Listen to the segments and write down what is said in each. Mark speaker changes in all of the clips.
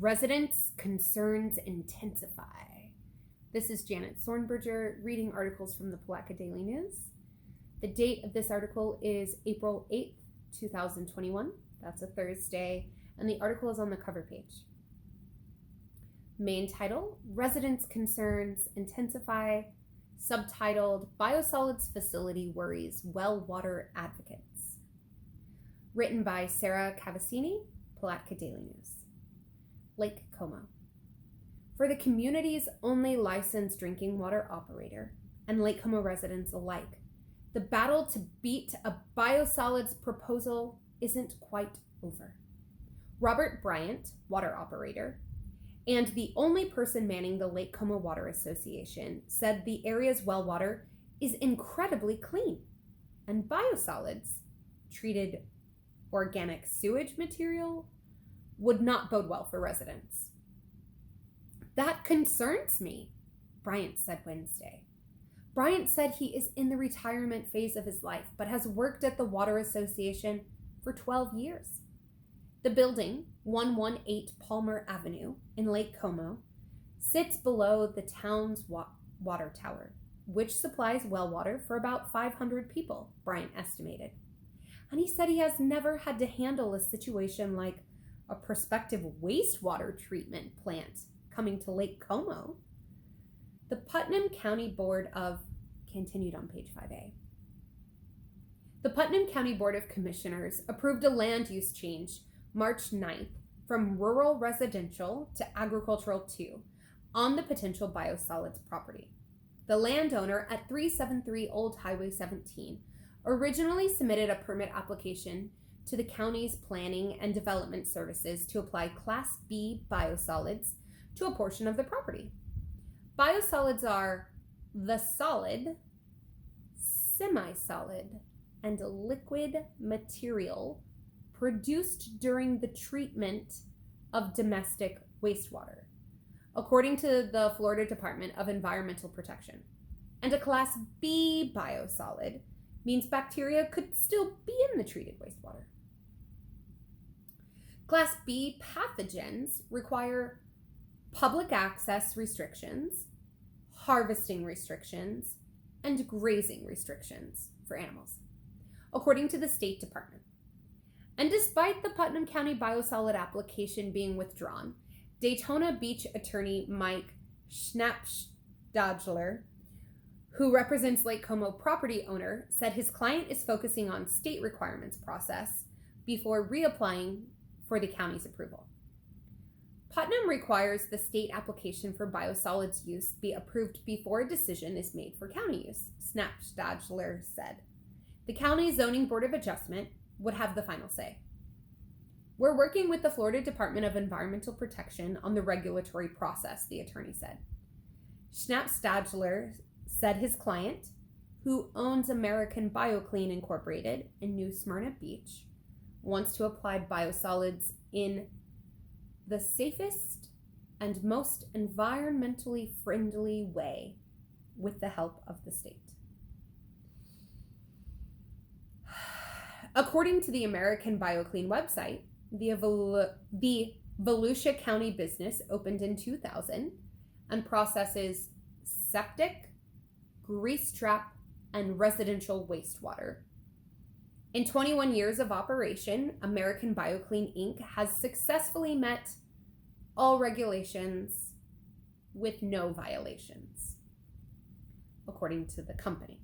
Speaker 1: Residents' concerns intensify. This is Janet Sornberger reading articles from the Palatka Daily News. The date of this article is April 8th, 2021. That's a Thursday, and the article is on the cover page. Main title, Residents' Concerns Intensify. Subtitled, Biosolids Facility Worries Well Water Advocates. Written by Sarah Cavacini, Palatka Daily News. Lake Como. For the community's only licensed drinking water operator and Lake Como residents alike, the battle to beat a biosolids proposal isn't quite over. Robert Bryant, water operator, and the only person manning the Lake Como Water Association, said the area's well water is incredibly clean, and biosolids, treated organic sewage material, would not bode well for residents. That concerns me, Bryant said Wednesday. Bryant said he is in the retirement phase of his life, but has worked at the Water Association for 12 years. The building, 118 Palmer Avenue in Lake Como, sits below the town's water tower, which supplies well water for about 500 people, Bryant estimated. And he said he has never had to handle a situation like a prospective wastewater treatment plant coming to Lake Como. The Putnam County Board of, continued on page 5A. The Putnam County Board of Commissioners approved a land use change March 9th from rural residential to agricultural 2 on the potential biosolids property. The landowner at 373 Old Highway 17 originally submitted a permit application to the county's Planning and Development Services to apply Class B biosolids to a portion of the property. Biosolids are the solid, semi-solid, and liquid material produced during the treatment of domestic wastewater, according to the Florida Department of Environmental Protection. And a Class B biosolid means bacteria could still be in the treated wastewater. Class B pathogens require public access restrictions, harvesting restrictions, and grazing restrictions for animals, according to the State Department. And despite the Putnam County biosolid application being withdrawn, Daytona Beach attorney Mike Schnapsdadler, who represents Lake Como property owner, said his client is focusing on state requirements process before reapplying for the county's approval. Putnam requires the state application for biosolids use be approved before a decision is made for county use, Schnapsdadler said. The county zoning board of adjustment would have the final say. We're working with the Florida Department of Environmental Protection on the regulatory process, the attorney said. Schnapsdadler said his client, who owns American BioClean Incorporated in New Smyrna Beach, wants to apply biosolids in the safest and most environmentally friendly way with the help of the state. According to the American BioClean website, the Volusia County business opened in 2000 and processes septic, grease trap, and residential wastewater. In 21 years of operation, American BioClean Inc. has successfully met all regulations with no violations, according to the company.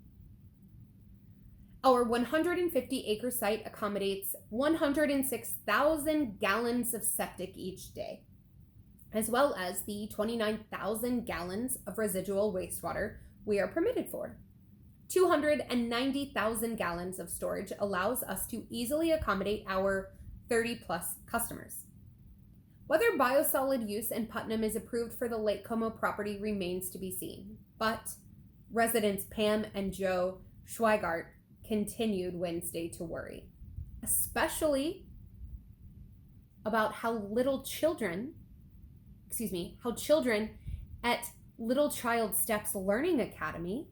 Speaker 1: Our 150-acre site accommodates 106,000 gallons of septic each day, as well as the 29,000 gallons of residual wastewater we are permitted for. 290,000 gallons of storage allows us to easily accommodate our 30-plus customers. Whether biosolid use in Putnam is approved for the Lake Como property remains to be seen, but residents Pam and Joe Schweigart continued Wednesday to worry, especially about how children at Little Child Steps Learning Academy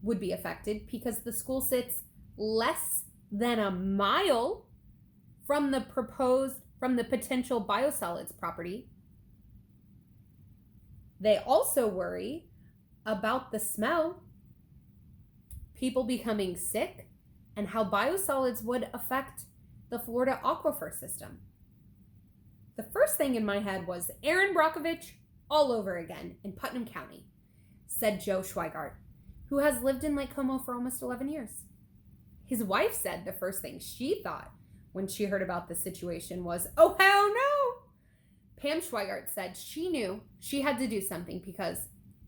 Speaker 1: would be affected because the school sits less than a mile from the potential biosolids property They also worry about the smell, people becoming sick, and how biosolids would affect the Florida aquifer system. The first thing in my head was Aaron Brockovich all over again in Putnam County, said Joe Schweigart, who has lived in Lake Como for almost 11 years. His wife said the first thing she thought when she heard about the situation was, oh, hell no! Pam Schweigart said she knew she had to do something because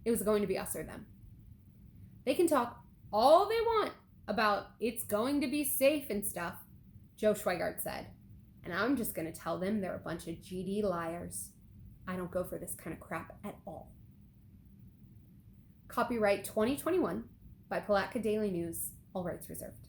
Speaker 1: it was going to be us or them. They can talk all they want about it's going to be safe and stuff, Joe Schweigart said. And I'm just going to tell them they're a bunch of GD liars. I don't go for this kind of crap at all. Copyright 2021 by Palatka Daily News, all rights reserved.